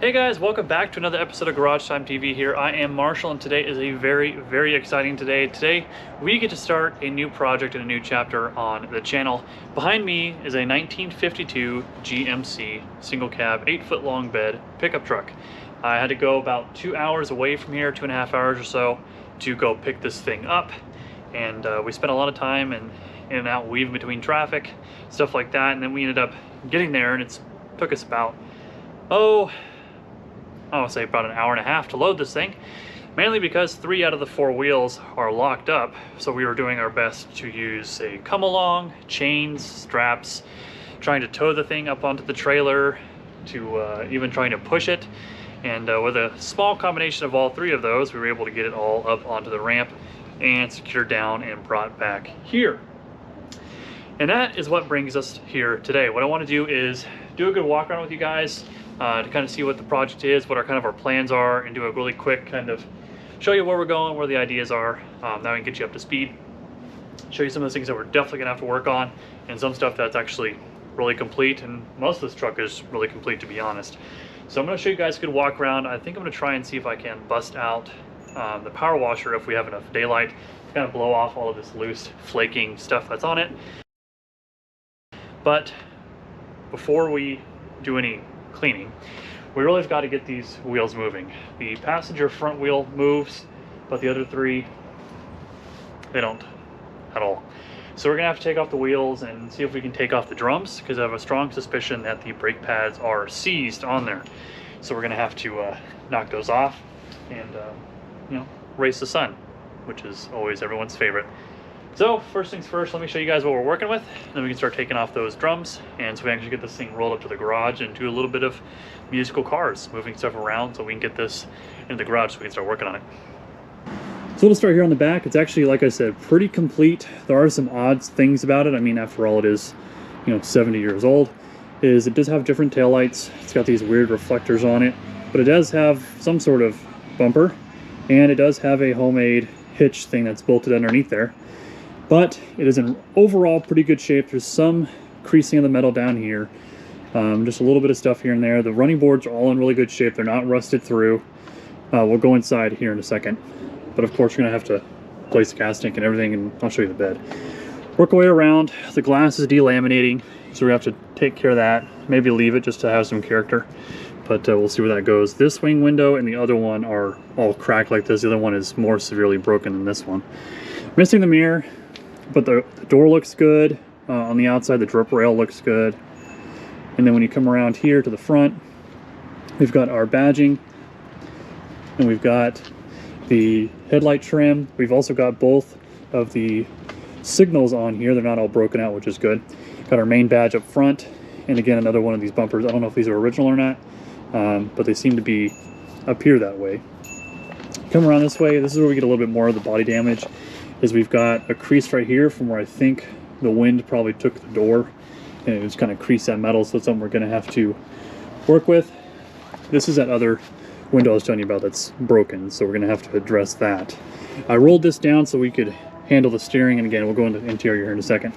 Hey guys, welcome back to another episode of Garage Time TV here. I am Marshall and today is a very exciting day. Today we get to start a new project and a new chapter on the channel. Behind me is a 1952 GMC single cab 8-foot long bed pickup truck. I had to go about 2 hours away from here, 2.5 hours or so, to go pick this thing up. And we spent a lot of time in and out, weaving between traffic, stuff like that. And then we ended up getting there and it took us about, I would say about an hour and a half to load this thing, mainly because 3 out of the 4 wheels are locked up. So we were doing our best to use a come along, chains, straps, trying to tow the thing up onto the trailer, to even trying to push it. And with a small combination of all 3 of those, we were able to get it all up onto the ramp and secured down and brought back here. And that is what brings us here today. What I want to do is do a good walk around with you guys, to kind of see what the project is, what our plans are, and do a really quick kind of show you where we're going, where the ideas are. Now we can get you up to speed, show you some of those things that we're definitely gonna have to work on, and some stuff that's actually really complete, and most of this truck is really complete, to be honest. So I'm gonna show you guys a good walk around. I think I'm gonna try and see if I can bust out the power washer if we have enough daylight to kind of blow off all of this loose flaking stuff that's on it. But before we do any cleaning, we really have got to get these wheels moving. The passenger front wheel moves, but the other 3, they don't at all. So we're gonna have to take off the wheels and see if we can take off the drums, because I have a strong suspicion that the brake pads are seized on there. So we're gonna have to knock those off and race the sun, which is always everyone's favorite. So first things first, let me show you guys what we're working with, then we can start taking off those drums, and so we actually get this thing rolled up to the garage and do a little bit of musical cars, moving stuff around so we can get this into the garage so we can start working on it. So we'll start here on the back. It's actually, like I said, pretty complete. There are some odd things about it. I mean, after all, it is 70 years old. It does have different taillights. It's got these weird reflectors on it, but it does have some sort of bumper, and it does have a homemade hitch thing that's bolted underneath there. But it is in overall pretty good shape. There's some creasing of the metal down here, just a little bit of stuff here and there. The running boards are all in really good shape. They're not rusted through. We'll go inside here in a second, but of course we're gonna have to place the gas tank and everything, and I'll show you the bed. Work our way around. The glass is delaminating, so we have to take care of that. Maybe leave it just to have some character, but we'll see where that goes. This wing window and the other one are all cracked like this. The other one is more severely broken than this one. Missing the mirror, but the door looks good. On the outside, the drip rail looks good. And then when you come around here to the front, we've got our badging, and we've got the headlight trim. We've also got both of the signals on here. They're not all broken out, which is good. Got our main badge up front, and again, another one of these bumpers. I don't know if these are original or not, but they seem to be up here that way. Come around this way, this is where we get a little bit more of the body damage. Is we've got a crease right here from where I think the wind probably took the door, and it just kind of creased that metal, so it's something we're going to have to work with. This is that other window I was telling you about that's broken, so we're going to have to address that. I rolled this down so we could handle the steering, and again, we'll go into the interior here in a second.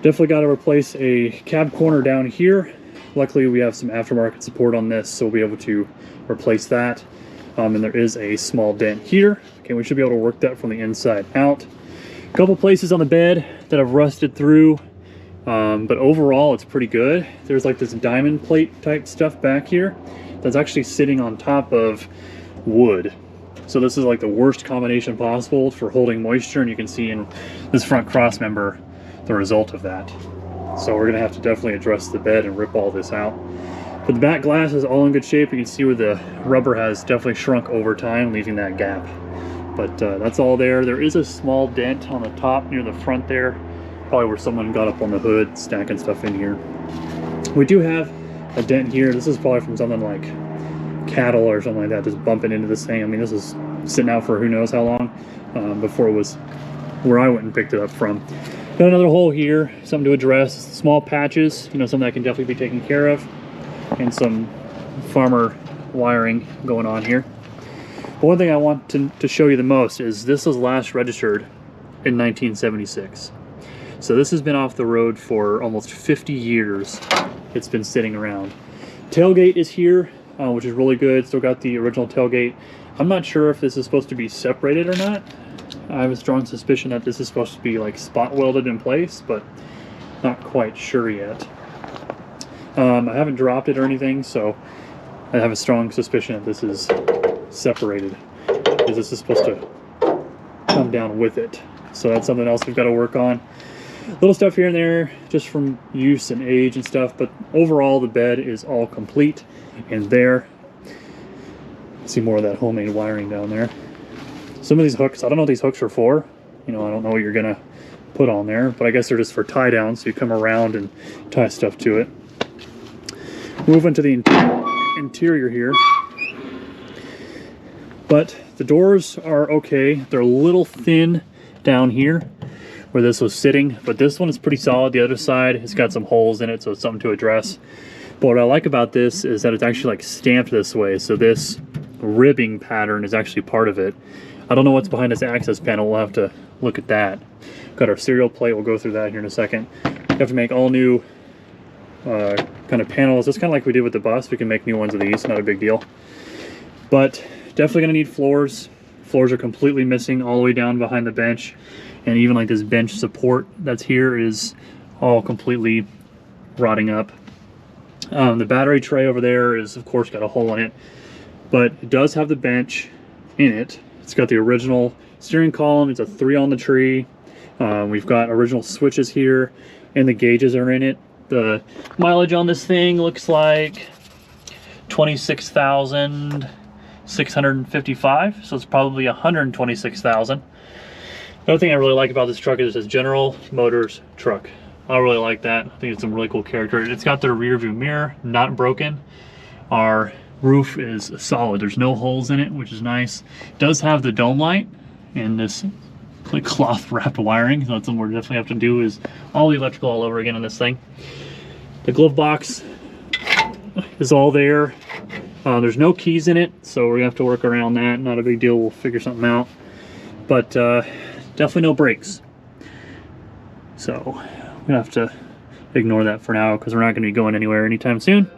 Definitely got to replace a cab corner down here. Luckily, we have some aftermarket support on this, so we'll be able to replace that. And there is a small dent here. Okay, we should be able to work that from the inside out. A couple places on the bed that have rusted through, but overall it's pretty good. There's like this diamond plate type stuff back here that's actually sitting on top of wood. So this is like the worst combination possible for holding moisture, and you can see in this front cross member the result of that. So we're gonna have to definitely address the bed and rip all this out. But the back glass is all in good shape. You can see where the rubber has definitely shrunk over time, leaving that gap. But that's all there. There is a small dent on the top near the front there, probably where someone got up on the hood stacking stuff in here. We do have a dent here. This is probably from something like cattle or something like that, just bumping into this thing. I mean, this is sitting out for who knows how long before it was where I went and picked it up from. Got another hole here, something to address. Small patches, something that can definitely be taken care of. And some farmer wiring going on here. But one thing I want to show you the most is this was last registered in 1976. So this has been off the road for almost 50 years. It's been sitting around. Tailgate is here. which is really good. Still got the original tailgate. I'm not sure if this is supposed to be separated or not. I have a strong suspicion that this is supposed to be like spot welded in place, but not quite sure yet. I haven't dropped it or anything, so I have a strong suspicion that this is separated, because this is supposed to come down with it. So that's something else we've got to work on. Little stuff here and there just from use and age and stuff, but overall the bed is all complete. And there, see more of that homemade wiring down there. Some of these hooks, I don't know what these hooks are for. You know, I don't know what you're gonna put on there, but I guess they're just for tie down, so you come around and tie stuff to it. Moving to the interior here. But the doors are okay. They're a little thin down here where this was sitting, but this one is pretty solid. The other side has got some holes in it, so it's something to address. But what I like about this is that it's actually like stamped this way, so this ribbing pattern is actually part of it. I don't know what's behind this access panel. We'll have to look at that. Got our serial plate. We'll go through that here in a second. We have to make all new kind of panels. Just kind of like we did with the bus. We can make new ones of these. Not a big deal. But definitely going to need floors. Floors are completely missing all the way down behind the bench. And even like this bench support that's here is all completely rotting up. The battery tray over there is, of course, got a hole in it. But it does have the bench in it. It's got the original steering column. It's a 3 on the tree. We've got original switches here, and the gauges are in it. The mileage on this thing looks like 26,655, so it's probably 126,000. Another thing I really like about this truck is it says General Motors truck. I really like that. I think it's some really cool character. It's got the rear view mirror, not broken. Our roof is solid. There's no holes in it, which is nice. It does have the dome light and this like cloth wrapped wiring. So that's something we're definitely have to do, is all the electrical all over again on this thing. The glove box is all there. There's no keys in it, so we're gonna have to work around that. Not a big deal. We'll figure something out. But definitely no brakes. So we're gonna have to ignore that for now, because we're not gonna be going anywhere anytime soon.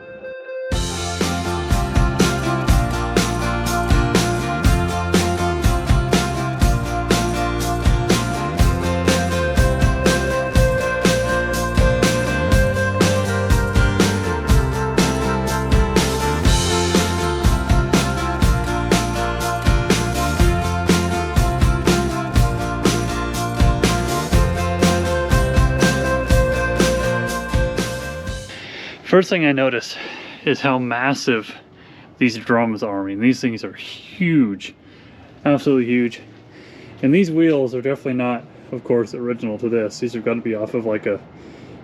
First thing I noticed is how massive these drums are. I mean, these things are huge, absolutely huge. And these wheels are definitely not, of course, original to this. These have got to be off of like a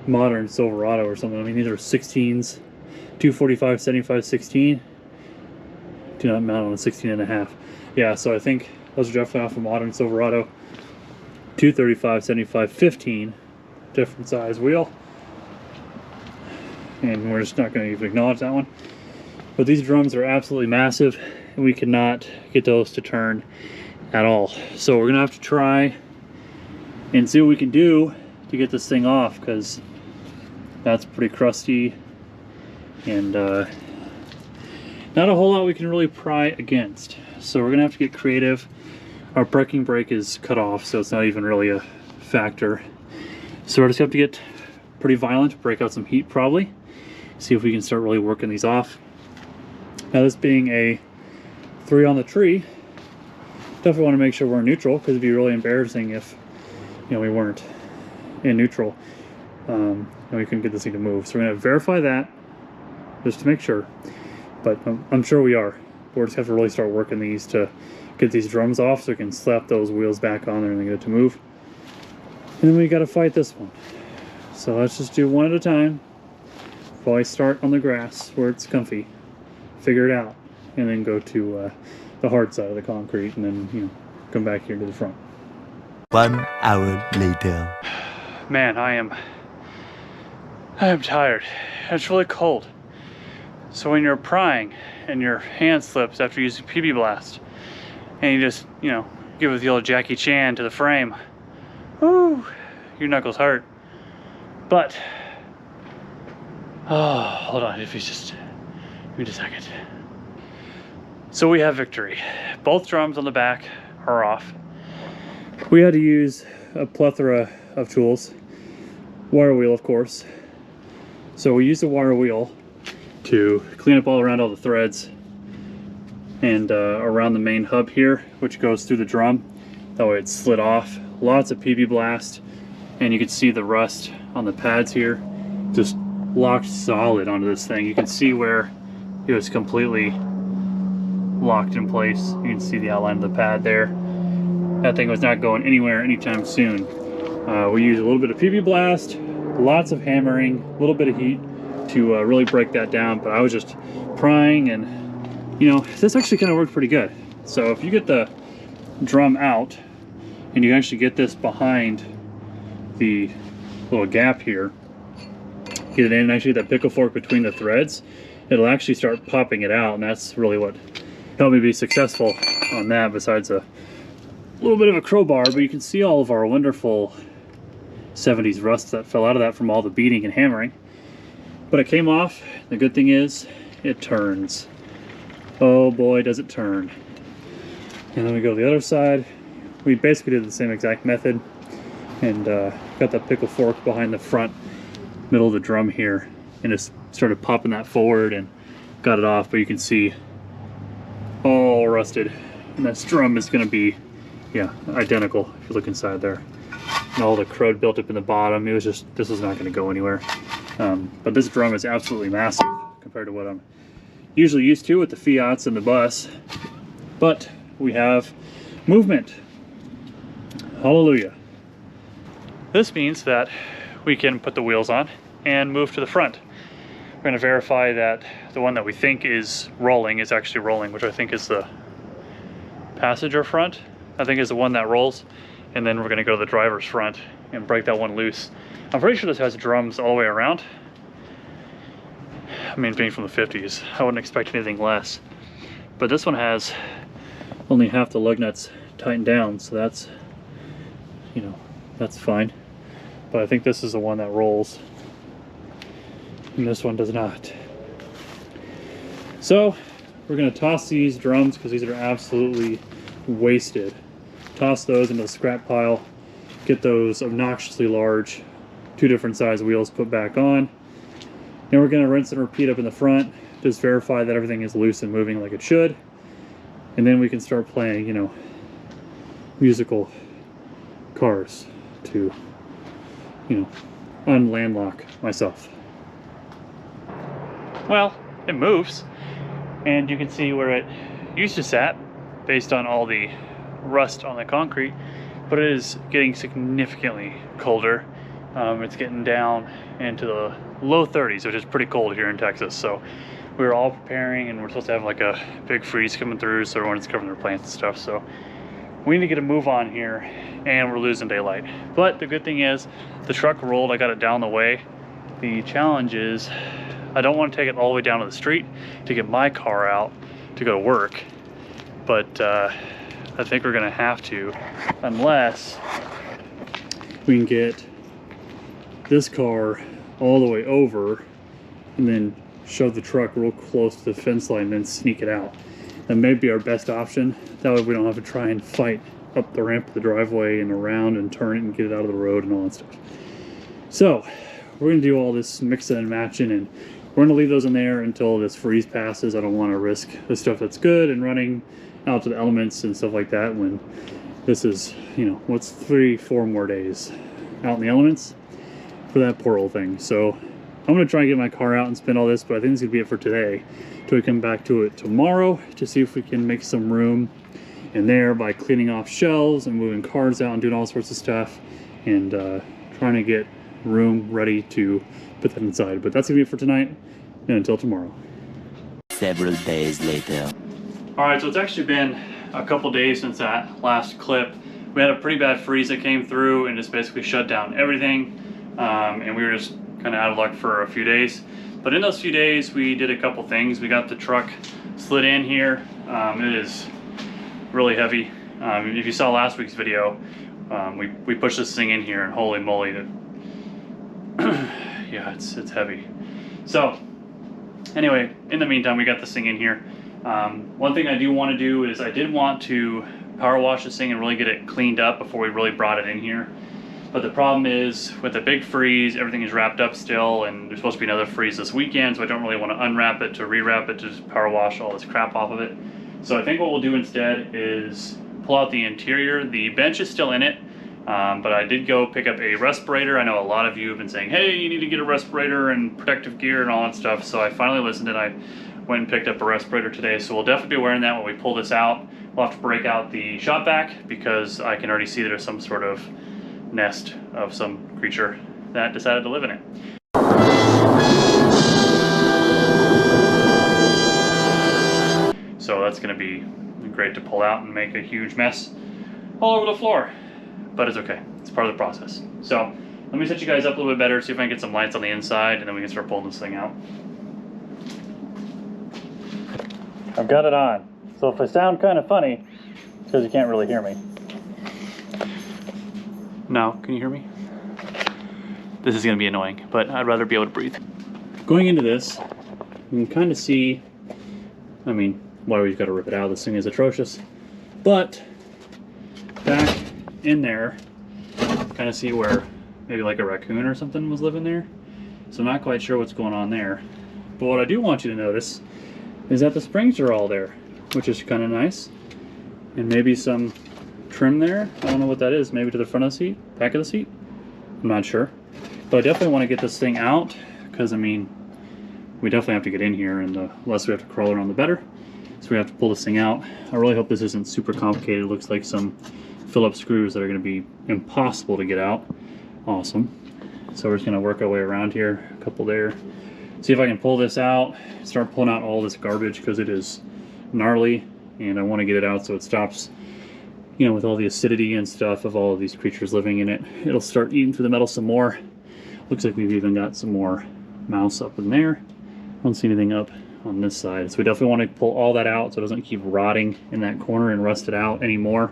modern Silverado or something. I mean, these are 16s, 245, 75, 16. Do not mount on a 16 and a half. Yeah, so I think those are definitely off a modern Silverado. 235, 75, 15, different size wheel. And we're just not going to even acknowledge that one. But these drums are absolutely massive, and we cannot get those to turn at all. So we're going to have to try and see what we can do to get this thing off, because that's pretty crusty, and not a whole lot we can really pry against. So we're going to have to get creative. Our parking brake is cut off, so it's not even really a factor. So we're just going to have to get pretty violent, break out some heat probably. See if we can start really working these off. Now, this being a 3 on the tree, definitely want to make sure we're in neutral, because it'd be really embarrassing if, you know, we weren't in neutral and we couldn't get this thing to move. So we're going to verify that just to make sure, but I'm sure we are. We're just have to really start working these to get these drums off, so we can slap those wheels back on there and then get it to move. And then we got to fight this one. So let's just do one at a time. Probably start on the grass where it's comfy, figure it out, and then go to the hard side of the concrete, and then, you know, come back here to the front. 1 hour later. Man, I am tired. It's really cold. So when you're prying and your hand slips after using PB Blast, and you just, you know, give it the old Jackie Chan to the frame, whoo, your knuckles hurt. But oh, hold on, if you just give me a second. So we have victory. Both drums on the back are off. We had to use a plethora of tools. Wire wheel, of course. So we used the wire wheel to clean up all around all the threads and around the main hub here, which goes through the drum. That way it slid off. Lots of PB blast, and you can see the rust on the pads here. Just locked solid onto this thing. You can see where it was completely locked in place. You can see the outline of the pad there. That thing was not going anywhere anytime soon. We used a little bit of PB blast, lots of hammering, a little bit of heat to really break that down, but I was just prying, and you know, this actually kind of worked pretty good. So if you get the drum out and you actually get this behind the little gap here, get it in and actually get that pickle fork between the threads, it'll actually start popping it out, and that's really what helped me be successful on that, besides a little bit of a crowbar. But you can see all of our wonderful 70s rust that fell out of that from all the beating and hammering. But it came off. The good thing is it turns. Oh boy, does it turn. And then we go to the other side. We basically did the same exact method, and got that pickle fork behind the front middle of the drum here, and just started popping that forward and got it off. But you can see all rusted, and this drum is going to be, yeah, identical if you look inside there. And all the crud built up in the bottom. It was just, this is not going to go anywhere. But this drum is absolutely massive compared to what I'm usually used to with the Fiats and the bus. But we have movement. Hallelujah. This means that we can put the wheels on and move to the front. We're going to verify that the one that we think is rolling is actually rolling, which I think is the passenger front. I think is the one that rolls. And then we're going to go to the driver's front and break that one loose. I'm pretty sure this has drums all the way around. I mean, being from the 50s, I wouldn't expect anything less. But this one has only half the lug nuts tightened down, so that's, you know, that's fine. But I think this is the one that rolls, and this one does not. So we're going to toss these drums because these are absolutely wasted. Toss those into the scrap pile, get those obnoxiously large 2 different size wheels put back on. Then we're going to rinse and repeat up in the front, just verify that everything is loose and moving like it should, and then we can start playing, you know, musical cars to, you know, unlandlock myself. Well, it moves, and you can see where it used to sat based on all the rust on the concrete, but it is getting significantly colder. It's getting down into the low 30s, which is pretty cold here in Texas. So we were all preparing, and we're supposed to have like a big freeze coming through, so everyone's covering their plants and stuff. So we need to get a move on here, and we're losing daylight. But the good thing is the truck rolled. I got it down the way. The challenge is I don't want to take it all the way down to the street to get my car out to go to work, but I think we're gonna have to, unless we can get this car all the way over and then shove the truck real close to the fence line and then sneak it out. That may be our best option. That way we don't have to try and fight up the ramp of the driveway and around and turn it and get it out of the road and all that stuff. So we're gonna do all this mixing and matching, and we're gonna leave those in there until this freeze passes. I don't want to risk the stuff that's good and running out to the elements and stuff like that when this is, you know, what's 3-4 more days out in the elements for that poor old thing. So I'm gonna try and get my car out and spin all this, but I think this is gonna be it for today, till we come back to it tomorrow to see if we can make some room in there by cleaning off shelves and moving cars out and doing all sorts of stuff, and trying to get room ready to put that inside. But that's gonna be it for tonight, and until tomorrow. Several days later. All right, so it's actually been a couple days since that last clip. We had a pretty bad freeze that came through and just basically shut down everything, and we were just kind of out of luck for a few days. But in those few days, we did a couple things. We got the truck slid in here. It is really heavy. If you saw last week's video, we pushed this thing in here, and holy moly, yeah, it's heavy. So anyway, in the meantime, we got this thing in here. One thing I do want to do is I did want to power wash this thing and really get it cleaned up before we really brought it in here. But the problem is with the big freeze, everything is wrapped up still, and there's supposed to be another freeze this weekend, so I don't really want to unwrap it to rewrap it to just power wash all this crap off of it. So I think what we'll do instead is pull out the interior. The bench is still in it, but I did go pick up a respirator. I know a lot of you have been saying, hey, you need to get a respirator and protective gear and all that stuff, so I finally listened and I went and picked up a respirator today. So we'll definitely be wearing that when we pull this out. We'll have to break out the shop vac because I can already see there's some sort of nest of some creature that decided to live in it. So that's going to be great to pull out and make a huge mess all over the floor, but it's okay. It's part of the process. So let me set you guys up a little bit better, see if I can get some lights on the inside, and then we can start pulling this thing out. I've got it on, so if I sound kind of funny, it's because you can't really hear me. Now, can you hear me? This is going to be annoying, but I'd rather be able to breathe. Going into this, you can kind of see, I mean, why we've got to rip it out. This thing is atrocious. But back in there, kind of see where maybe like a raccoon or something was living there. So I'm not quite sure what's going on there. But what I do want you to notice is that the springs are all there, which is kind of nice. And maybe some trim there. I don't know what that is. Maybe to the front of the seat, back of the seat. I'm not sure. But I definitely want to get this thing out because, I mean, we definitely have to get in here, and the less we have to crawl around, the better. So we have to pull this thing out. I really hope this isn't super complicated. It looks like some Phillips screws that are going to be impossible to get out. Awesome. So we're just going to work our way around here. A couple there. See if I can pull this out. Start pulling out all this garbage because it is gnarly, and I want to get it out so it stops, you know, with all the acidity and stuff of all of these creatures living in it. It'll start eating through the metal some more. Looks like we've even got some more mouse up in there. I don't see anything up on this side. So we definitely want to pull all that out so it doesn't keep rotting in that corner and rust it out anymore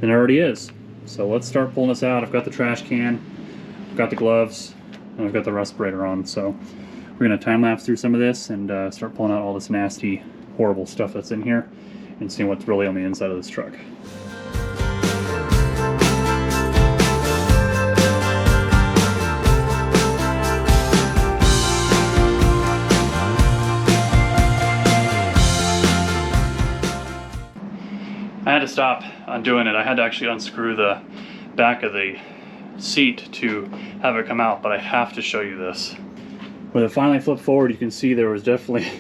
than it already is. So let's start pulling this out. I've got the trash can, I've got the gloves, and I've got the respirator on. So we're going to time lapse through some of this and start pulling out all this nasty, horrible stuff that's in here and see what's really on the inside of this truck. I had to stop undoing it. I had to actually unscrew the back of the seat to have it come out, but I have to show you this. When it finally flipped forward, you can see there was definitely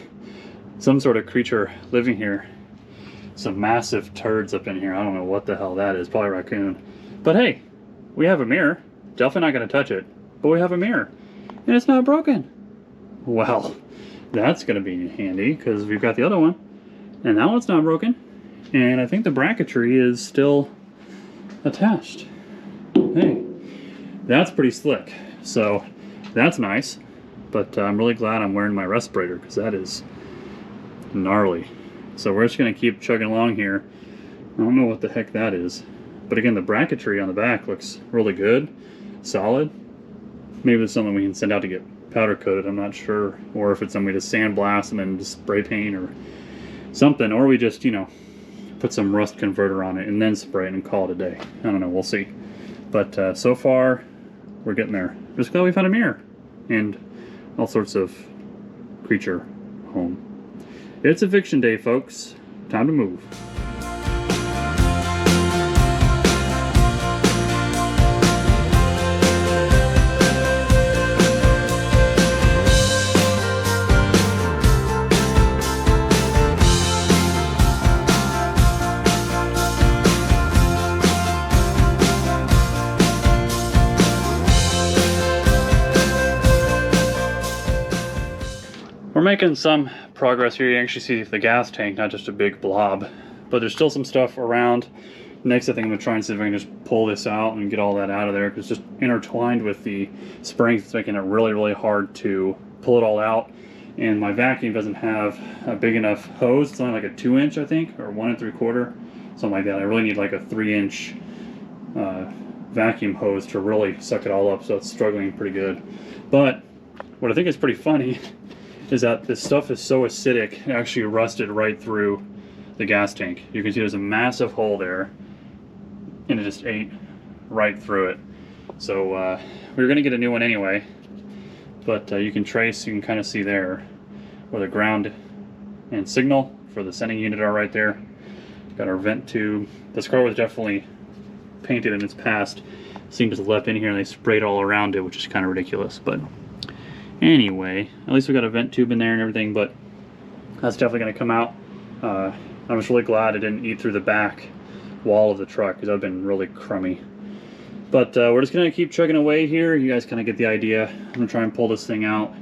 some sort of creature living here. Some massive turds up in here. I don't know what the hell that is, probably a raccoon. But hey, we have a mirror. Definitely not gonna touch it, but we have a mirror and it's not broken. Well, that's gonna be handy because we've got the other one and that one's not broken. And I think the bracketry is still attached. Hey, that's pretty slick. So that's nice, but I'm really glad I'm wearing my respirator because that is gnarly. So we're just gonna keep chugging along here. I don't know what the heck that is. But again, the bracketry on the back looks really good, solid. Maybe it's something we can send out to get powder coated, I'm not sure. Or if it's something we just sandblast and then just spray paint or something. Or we just, you know, put some rust converter on it and then spray it and call it a day. I don't know, we'll see. But so far, we're getting there. Just glad we found a mirror and all sorts of creature home. It's eviction day, folks. Time to move. We're making some progress here. You actually see the gas tank, not just a big blob, but there's still some stuff around. Next, I think I'm gonna try and see if I can just pull this out and get all that out of there because it's just intertwined with the springs. It's making it really, really hard to pull it all out. And my vacuum doesn't have a big enough hose. It's only like a 2-inch, I think, or 1 3/4, something like that. I really need like a 3-inch vacuum hose to really suck it all up, so it's struggling pretty good. But what I think is pretty funny is that this stuff is so acidic, it actually rusted right through the gas tank. You can see there's a massive hole there, and it just ate right through it. So we were gonna get a new one anyway, but you can kind of see there where the ground and signal for the sending unit are right there. Got our vent tube. This car was definitely painted in its past. Seemed just left in here and they sprayed all around it, which is kind of ridiculous. But anyway, at least we got a vent tube in there and everything, but that's definitely gonna come out. I'm just really glad it didn't eat through the back wall of the truck, because that would have been really crummy. But we're just gonna keep chugging away here. You guys kind of get the idea. I'm gonna try and pull this thing out.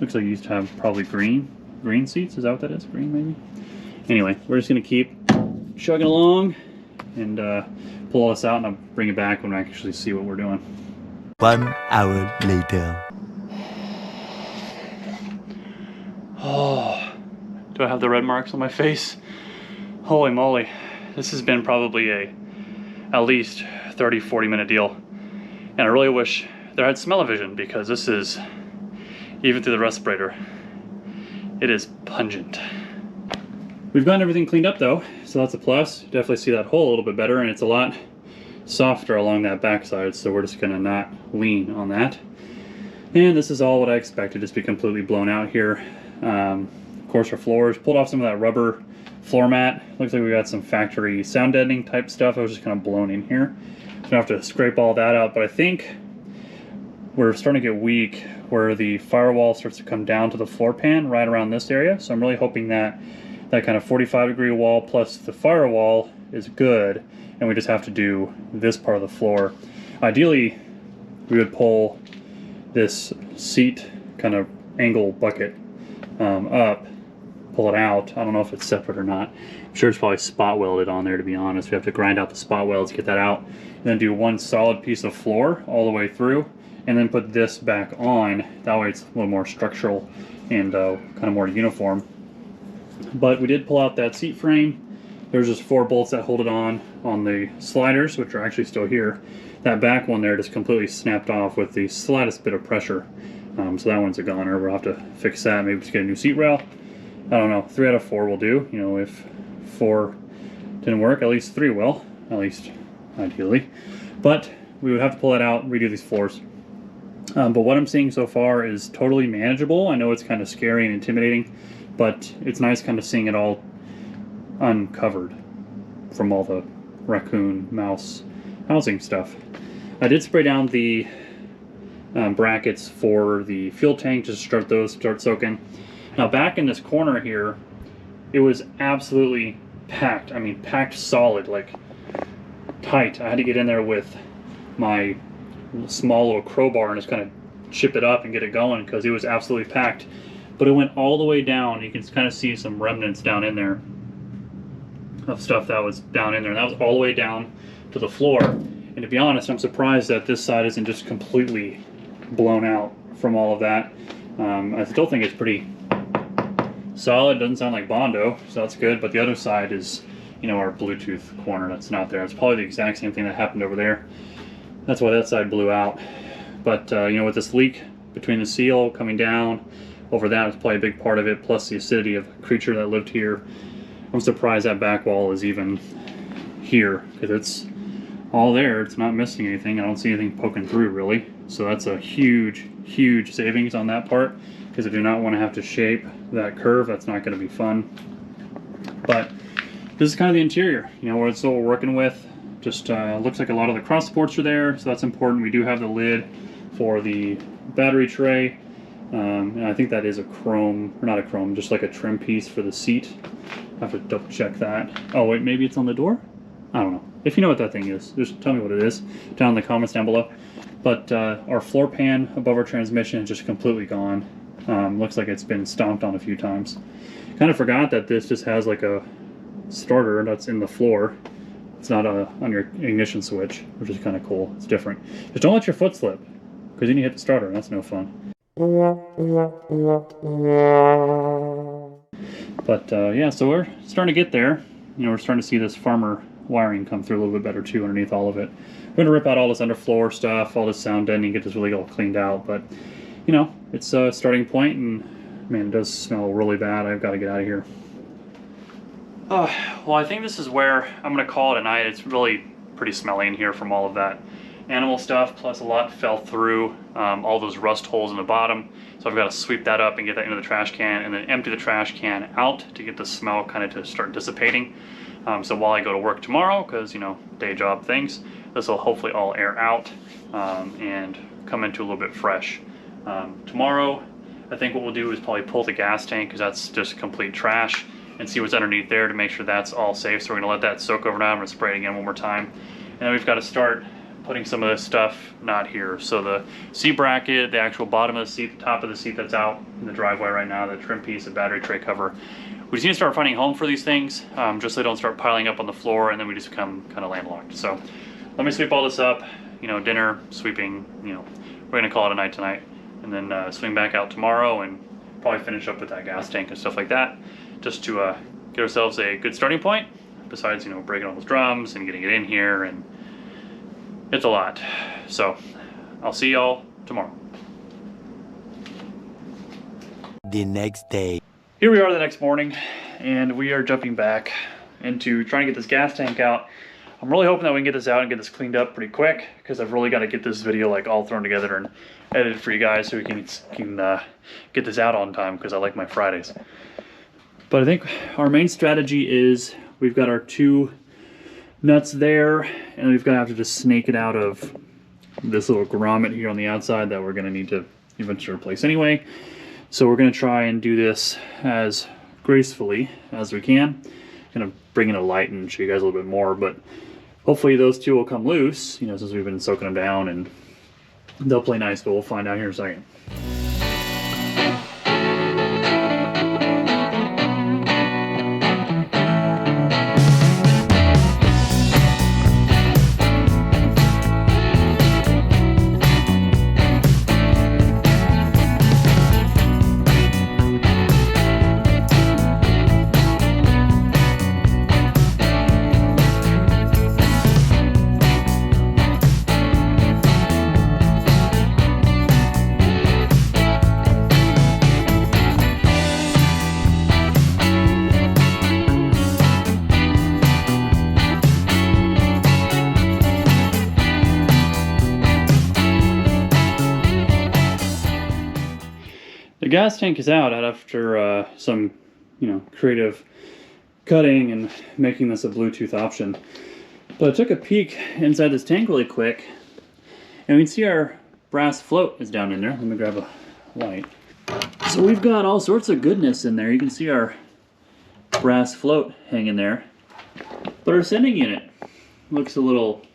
Looks like you used to have probably green seats. Is that what that is? Green maybe? Anyway, we're just gonna keep chugging along and pull all this out, and I'll bring it back when I actually see what we're doing. 1 hour later. Oh, do I have the red marks on my face? Holy moly. This has been probably at least 30-40 minute deal. And I really wish there had smell-o-vision, because this is, even through the respirator, it is pungent. We've gotten everything cleaned up though, so that's a plus. Definitely see that hole a little bit better, and it's a lot softer along that backside, so we're just gonna not lean on that. And this is all what I expected, just be completely blown out here. Of course, our floors, pulled off some of that rubber floor mat. Looks like we got some factory sound deadening type stuff. I was just kind of blown in here. So I have to scrape all that out, but I think we're starting to get weak where the firewall starts to come down to the floor pan right around this area. So I'm really hoping that that kind of 45-degree wall plus the firewall is good, and we just have to do this part of the floor. Ideally, we would pull this seat kind of angle bucket up, pull it out. I don't know if it's separate or not. I'm sure it's probably spot welded on there, to be honest. We have to grind out the spot welds, get that out, and then do one solid piece of floor all the way through, and then put this back on. That way it's a little more structural and kind of more uniform. But we did pull out that seat frame. There's just 4 bolts that hold it on the sliders, which are actually still here. That back one there just completely snapped off with the slightest bit of pressure. So that one's a goner. We'll have to fix that. Maybe just get a new seat rail. I don't know. 3 out of 4 will do. You know, if 4 didn't work, at least 3 will. At least ideally. But we would have to pull that out and redo these floors. But what I'm seeing so far is totally manageable. I know it's kind of scary and intimidating, but it's nice kind of seeing it all uncovered from all the Raccoon mouse housing stuff. I did spray down the brackets for the fuel tank, just start soaking. Now back in this corner here, it was absolutely packed. I mean, packed solid, like tight. I had to get in there with my small little crowbar and just kind of chip it up and get it going, because it was absolutely packed. But it went all the way down. You can kind of see some remnants down in there of stuff that was down in there. And that was all the way down to the floor. And to be honest, I'm surprised that this side isn't just completely blown out from all of that. I still think it's pretty solid. Doesn't sound like Bondo, so that's good. But the other side is, you know, our Bluetooth corner that's not there. It's probably the exact same thing that happened over there. That's why that side blew out. But you know, with this leak between the seal coming down over that, it's probably a big part of it, plus the acidity of the creature that lived here. I'm surprised that back wall is even here, because it's all there. It's not missing anything. I don't see anything poking through really. So that's a huge, huge savings on that part, because I do not want to have to shape that curve. That's not going to be fun. But this is kind of the interior. You know, what we're working with. Just looks like a lot of the cross supports are there, so that's important. We do have the lid for the battery tray. And I think that is a chrome, or not a chrome, just like a trim piece for the seat. I have to double check that. Oh wait, maybe it's on the door? I don't know. If you know what that thing is, just tell me what it is down in the comments down below. But our floor pan above our transmission is just completely gone. Looks like it's been stomped on a few times. Kind of forgot that this just has like a starter that's in the floor. It's not on your ignition switch, which is kind of cool. It's different. Just don't let your foot slip, because then you hit the starter and that's no fun. But yeah, so we're starting to get there. You know, we're starting to see this farmer wiring come through a little bit better too underneath all of it. We're going to rip out all this underfloor stuff, all this sound deadening, get this really all cleaned out. But, you know, it's a starting point, and Man, it does smell really bad. I've got to get out of here. Well, I think this is where I'm going to call it a night. It's really pretty smelly in here from all of that animal stuff, plus a lot fell through all those rust holes in the bottom. So I've got to sweep that up and get that into the trash can, and then empty the trash can out to get the smell kind of to start dissipating. So while I go to work tomorrow, because, you know, day job things, this will hopefully all air out and come into a little bit fresh. Tomorrow, I think what we'll do is probably pull the gas tank, because that's just complete trash, and see what's underneath there to make sure that's all safe. So we're going to let that soak overnight. I'm going to spray it again one more time. And then we've got to start putting some of this stuff not here. So the seat bracket, the actual bottom of the seat, the top of the seat that's out in the driveway right now, the trim piece, the battery tray cover. We just need to start finding a home for these things, just so they don't start piling up on the floor and then we just become kind of landlocked. So let me sweep all this up, you know, dinner, sweeping, you know, we're going to call it a night tonight, and then swing back out tomorrow and probably finish up with that gas tank and stuff like that, just to get ourselves a good starting point, besides, you know, breaking all those drums and getting it in here, and it's a lot. So I'll see y'all tomorrow. The next day. Here we are the next morning, and we are jumping back into trying to get this gas tank out. I'm really hoping that we can get this out and get this cleaned up pretty quick, because I've really got to get this video like all thrown together and edited for you guys so we can get this out on time, because I like my Fridays. But I think our main strategy is we've got our two nuts there, and we've got to have to just snake it out of this little grommet here on the outside that we're going to need to eventually replace anyway. So we're going to try and do this as gracefully as we can. Kind of bring in a light and show you guys a little bit more, but hopefully those two will come loose, you know, since we've been soaking them down, and they'll play nice, but we'll find out here in a second. The gas tank is out after some, you know, creative cutting and making this a Bluetooth option. But I took a peek inside this tank really quick, and we can see our brass float is down in there. Let me grab a light. So we've got all sorts of goodness in there. You can see our brass float hanging there. But our sending unit looks a little,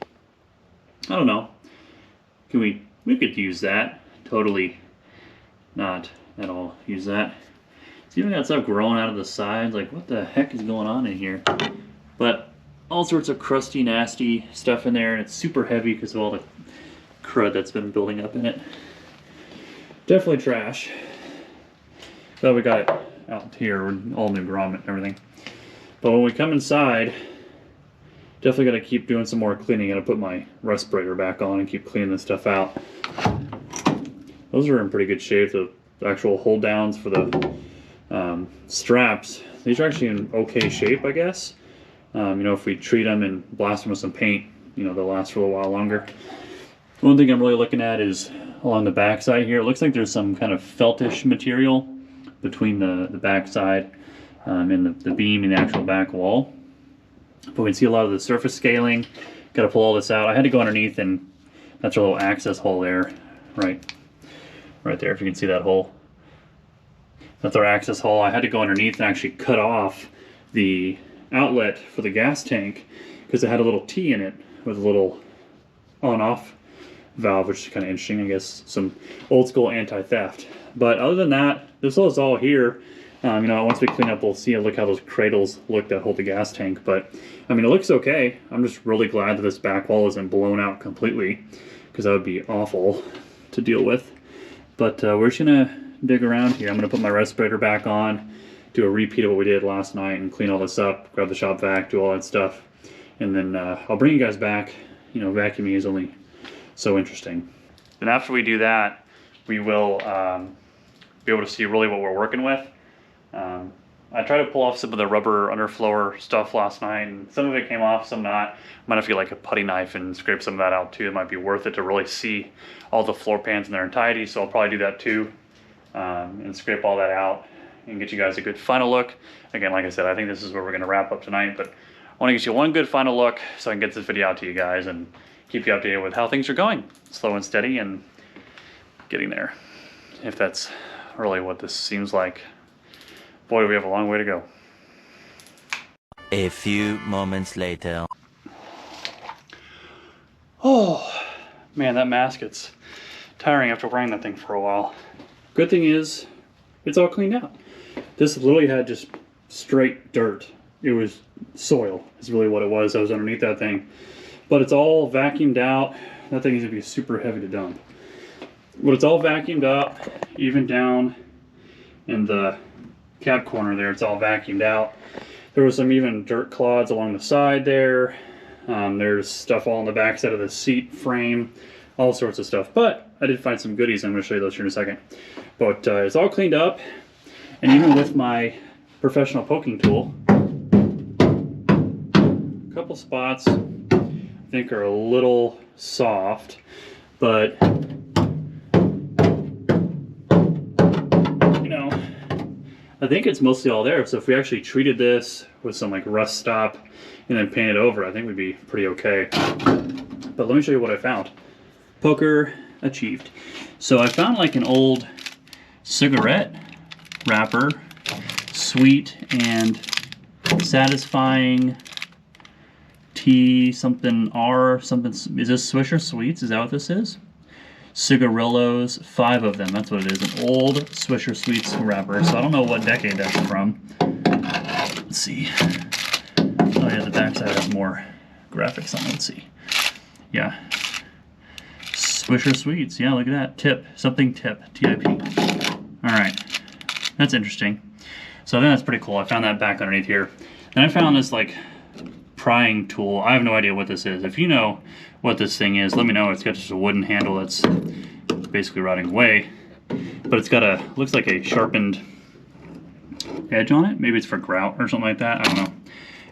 I don't know. We could use that. Totally not at all use that. It's even got stuff growing out of the sides. Like, what the heck is going on in here? But all sorts of crusty, nasty stuff in there, and it's super heavy because of all the crud that's been building up in it. Definitely trash. But we got it out here, all new grommet and everything. But when we come inside, definitely got to keep doing some more cleaning. Got to put my respirator back on and keep cleaning this stuff out. Those are in pretty good shape. The actual hold downs for the straps, these are actually in okay shape, I guess. You know, if we treat them and blast them with some paint, you know, they'll last for a little while longer. One thing I'm really looking at is along the back side here. It looks like there's some kind of feltish material between the back side and the beam and the actual back wall. But we can see a lot of the surface scaling. Got to pull all this out. I had to go underneath, and that's a little access hole there, right there, if you can see that hole. That's our access hole. I had to go underneath and actually cut off the outlet for the gas tank because it had a little T in it with a little on-off valve, which is kind of interesting. I guess some old school anti-theft. But other than that, this is all here. You know, once we clean up, we'll see. Look how those cradles look that hold the gas tank. But I mean, it looks okay. I'm just really glad that this back wall isn't blown out completely, because that would be awful to deal with. But we're just gonna dig around here. I'm gonna put my respirator back on, do a repeat of what we did last night, and clean all this up, grab the shop vac, do all that stuff. And then I'll bring you guys back. You know, vacuuming is only so interesting. Then after we do that, we will be able to see really what we're working with. I tried to pull off some of the rubber underfloor stuff last night, and some of it came off, some not. Might have to get like a putty knife and scrape some of that out too. It might be worth it to really see all the floor pans in their entirety, so I'll probably do that too, and scrape all that out and get you guys a good final look. Again, like I said, I think this is where we're going to wrap up tonight, but I want to get you one good final look so I can get this video out to you guys and keep you updated with how things are going. Slow and steady and getting there, if that's really what this seems like. Boy, do we have a long way to go. A few moments later. Oh, man, that mask, it's tiring after wearing that thing for a while. Good thing is, it's all cleaned out. This literally had just straight dirt. It was soil, is really what it was that was underneath that thing. But it's all vacuumed out. That thing is going to be super heavy to dump. But it's all vacuumed up, even down in the cab corner there, it's all vacuumed out. There was some even dirt clods along the side there. There's stuff all on the back side of the seat frame, all sorts of stuff. But I did find some goodies. I'm going to show you those here in a second. But it's all cleaned up, and even with my professional poking tool, a couple spots I think are a little soft, but I think it's mostly all there. So if we actually treated this with some like rust stop and then painted over, I think we'd be pretty okay. But let me show you what I found. Poker achieved. So I found like an old cigarette wrapper, sweet and satisfying T something R something. Is this Swisher Sweets? Is that what this is? Cigarillos, 5 of them, that's what it is, an old Swisher Sweets wrapper. So I don't know what decade that's from. Let's see. Oh yeah, the backside has more graphics on it. Let's see. Yeah. Swisher Sweets, yeah, look at that. Tip, something tip, TIP. Alright, that's interesting. So I think that's pretty cool. I found that back underneath here. Then I found this like prying tool. I have no idea what this is. If you know what this thing is, let me know. It's got just a wooden handle that's basically rotting away, but it's got a, looks like a sharpened edge on it. Maybe it's for grout or something like that, I don't know.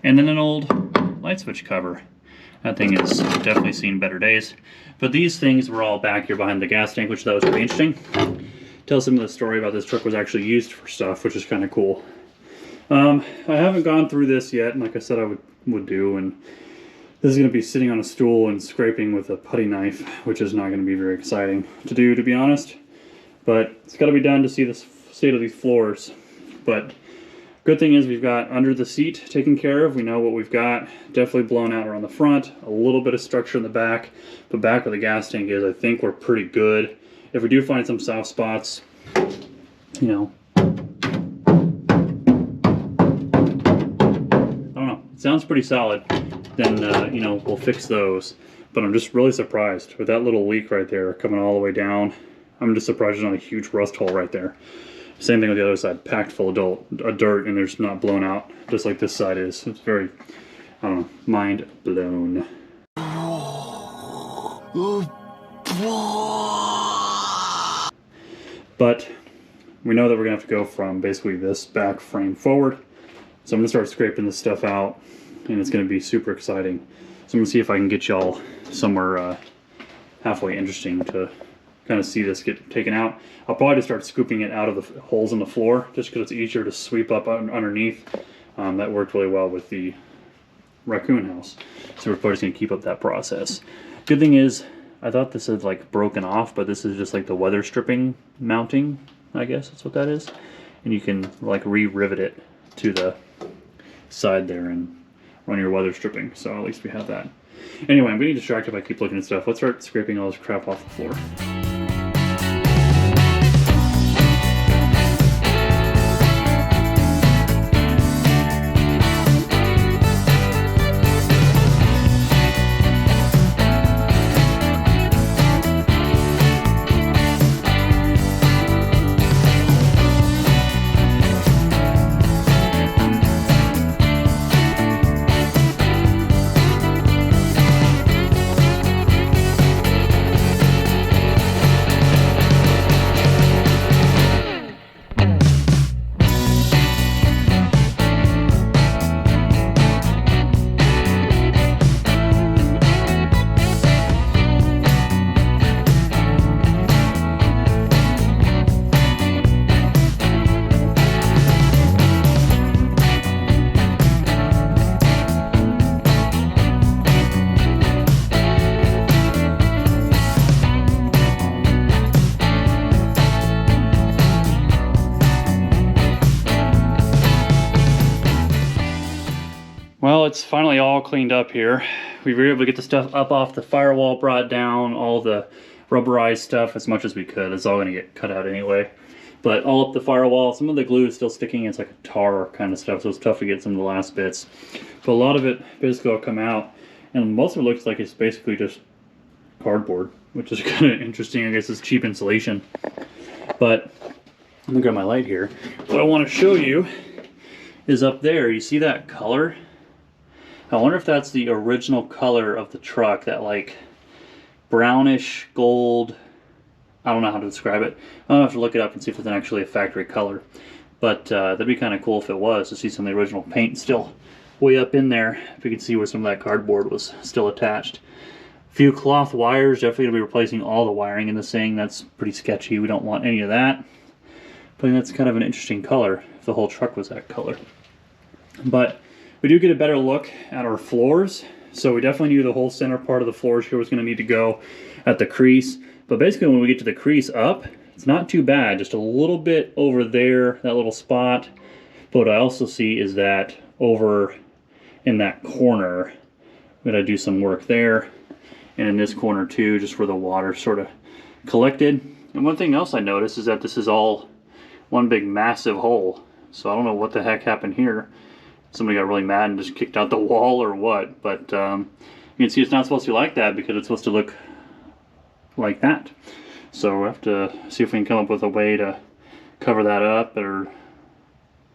And then an old light switch cover. That thing has definitely seen better days. But these things were all back here behind the gas tank, which I thought was pretty interesting. Tells some of the story about this truck was actually used for stuff, which is kind of cool. I haven't gone through this yet, and like I said I would do, and this is going to be sitting on a stool and scraping with a putty knife, which is not going to be very exciting to do, to be honest. But it's got to be done to see the state of these floors. But good thing is we've got under the seat taken care of. We know what we've got. Definitely blown out around the front. A little bit of structure in the back. But back where the gas tank is, I think we're pretty good. If we do find some soft spots, you know, sounds pretty solid, then you know, we'll fix those. But I'm just really surprised with that little leak right there coming all the way down. I'm just surprised there's not a huge rust hole right there. Same thing with the other side, packed full of dirt, and there's not blown out, just like this side is. It's very, I don't know, mind blown. But we know that we're gonna have to go from basically this back frame forward. So I'm gonna start scraping this stuff out, and it's gonna be super exciting. So I'm gonna see if I can get y'all somewhere halfway interesting to kind of see this get taken out. I'll probably just start scooping it out of the holes in the floor, just because it's easier to sweep up underneath. That worked really well with the Raccoon house. So we're probably just gonna keep up that process. Good thing is, I thought this had like broken off, but this is just like the weather stripping mounting, I guess that's what that is. And you can like re-rivet it to the side there and run your weather stripping, so at least we have that. Anyway, I'm getting distracted if I keep looking at stuff. Let's start scraping all this crap off the floor. Well, it's finally all cleaned up here. We were able to get the stuff up off the firewall, brought down all the rubberized stuff as much as we could. It's all gonna get cut out anyway. But all up the firewall, some of the glue is still sticking. It's like a tar kind of stuff, so it's tough to get some of the last bits. But a lot of it basically will come out, and most of it looks like it's basically just cardboard, which is kind of interesting. I guess it's cheap insulation. But let me grab my light here. What I want to show you is up there. You see that color? I wonder if that's the original color of the truck, that like brownish gold. I don't know how to describe it. I'll have to look it up and see if it's actually a factory color. But that'd be kind of cool if it was, to see some of the original paint still way up in there. If you could see where some of that cardboard was still attached. A few cloth wires, definitely gonna be replacing all the wiring in this thing. That's pretty sketchy. We don't want any of that. But that's kind of an interesting color if the whole truck was that color. But we do get a better look at our floors. So we definitely knew the whole center part of the floors here was gonna need to go at the crease. But basically when we get to the crease up, it's not too bad, just a little bit over there, that little spot. But what I also see is that over in that corner, I'm gonna do some work there. And in this corner too, just where the water sort of collected. And one thing else I noticed is that this is all one big massive hole. So I don't know what the heck happened here. Somebody got really mad and just kicked out the wall or what. But you can see it's not supposed to be like that, because it's supposed to look like that. So we'll have to see if we can come up with a way to cover that up or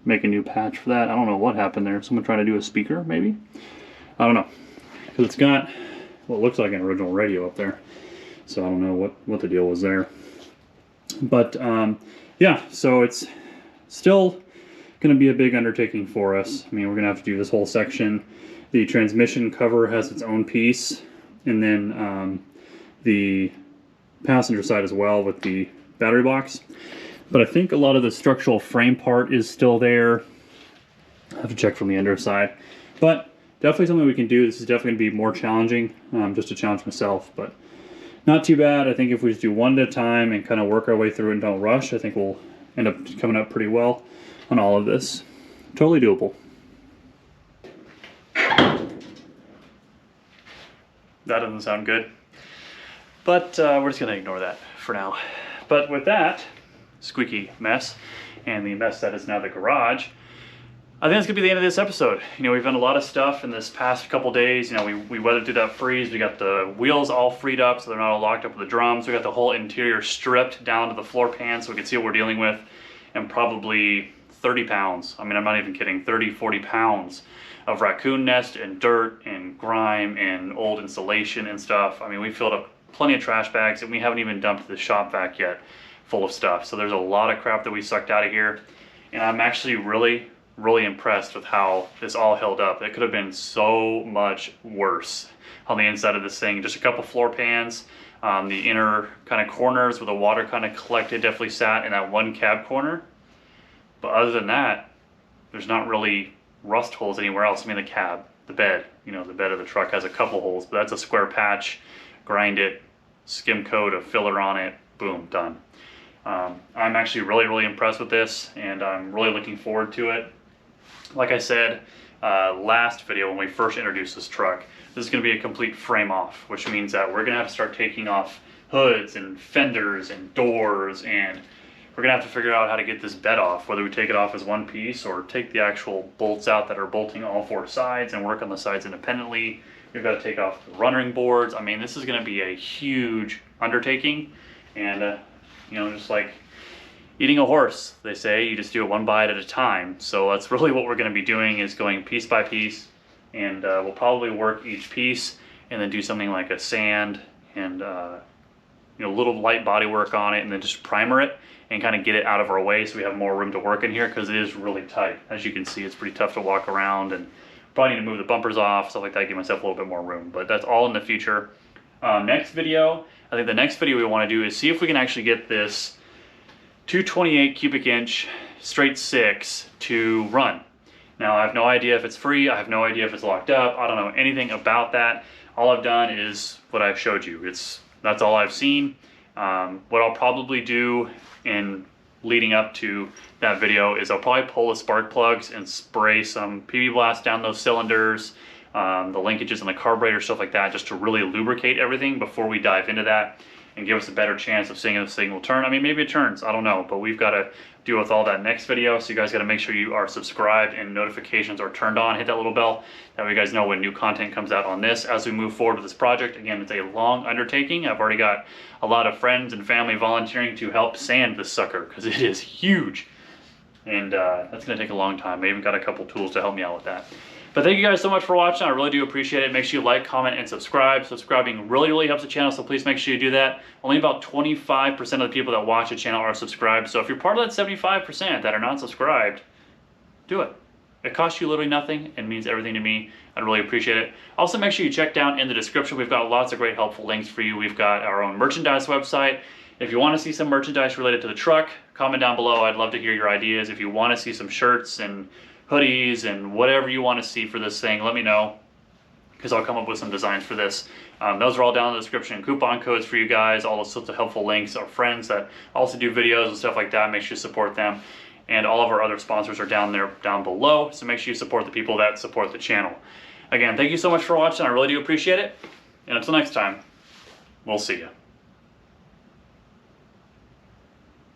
make a new patch for that. I don't know what happened there. Someone trying to do a speaker maybe? I don't know. Because it's got what looks like an original radio up there. So I don't know what the deal was there. But yeah, so it's still going to be a big undertaking for us. I mean, we're going to have to do this whole section. The transmission cover has its own piece. And then the passenger side as well with the battery box. But I think a lot of the structural frame part is still there. I have to check from the underside. But definitely something we can do. This is definitely going to be more challenging, just to challenge myself. But not too bad. I think if we just do one at a time and kind of work our way through and don't rush, I think we'll end up coming up pretty well on all of this. Totally doable. That doesn't sound good. But we're just going to ignore that for now. But with that squeaky mess and the mess that is now the garage, I think that's going to be the end of this episode. You know, we've done a lot of stuff in this past couple days. You know, we weathered through that freeze. We got the wheels all freed up so they're not all locked up with the drums. We got the whole interior stripped down to the floor pan so we can see what we're dealing with. And probably 30 pounds. I mean, I'm not even kidding. 30, 40 pounds of raccoon nest and dirt and grime and old insulation and stuff. I mean, we filled up plenty of trash bags, and we haven't even dumped the shop vac yet full of stuff. So there's a lot of crap that we sucked out of here, and I'm actually really impressed with how this all held up. It could have been so much worse on the inside of this thing. Just a couple floor pans, the inner kind of corners where the water kind of collected definitely sat in that one cab corner. But other than that, there's not really rust holes anywhere else. I mean, the cab, the bed, you know, the bed of the truck has a couple holes, but that's a square patch. Grind it, skim coat a filler on it, boom, done. I'm actually really impressed with this, and I'm really looking forward to it. Like I said last video when we first introduced this truck, this is going to be a complete frame off, which means that we're going to have to start taking off hoods and fenders and doors, and we're going to have to figure out how to get this bed off, whether we take it off as one piece or take the actual bolts out that are bolting all four sides and work on the sides independently. We've got to take off the running boards. I mean, this is going to be a huge undertaking, and you know, just like eating a horse, they say, you just do it one bite at a time. So that's really what we're going to be doing, is going piece by piece, and we'll probably work each piece and then do something like a sand and you know, little light body work on it, and then just primer it and kind of get it out of our way so we have more room to work in here, because it is really tight. As you can see, it's pretty tough to walk around, and probably need to move the bumpers off, stuff like that, give myself a little bit more room. But that's all in the future. Next video, I think the next video we want to do is see if we can actually get this 228 cubic inch straight 6 to run. Now, I have no idea if it's free. I have no idea if it's locked up. I don't know anything about that. All I've done is what I've showed you. That's all I've seen. What I'll probably do in leading up to that video is I'll probably pull the spark plugs and spray some PB blast down those cylinders, the linkages on the carburetor, stuff like that, just to really lubricate everything before we dive into that and give us a better chance of seeing if this thing will turn. I mean, maybe it turns, I don't know, but we've got to deal with all that next video. So you guys got to make sure you are subscribed and notifications are turned on. Hit that little bell, that way you guys know when new content comes out on this as we move forward with this project. Again, it's a long undertaking. I've already got a lot of friends and family volunteering to help sand this sucker because it is huge, and that's going to take a long time. I even got a couple tools to help me out with that. But thank you guys so much for watching. I really do appreciate it. Make sure you like, comment, and subscribe. Subscribing really helps the channel, so please make sure you do that. Only about 25% of the people that watch the channel are subscribed. So if you're part of that 75% that are not subscribed, do it. It costs you literally nothing and means everything to me. I'd really appreciate it. Also, make sure you check down in the description. We've got lots of great helpful links for you. We've got our own merchandise website. If you want to see some merchandise related to the truck, comment down below. I'd love to hear your ideas. If you want to see some shirts and hoodies and whatever you want to see for this thing, let me know, because I'll come up with some designs for this. Those are all down in the description. Coupon codes for you guys, all those sorts of helpful links. Our friends that also do videos and stuff like that, make sure you support them. And all of our other sponsors are down there, down below, so make sure you support the people that support the channel. Again, thank you so much for watching. I really do appreciate it. And until next time, we'll see you.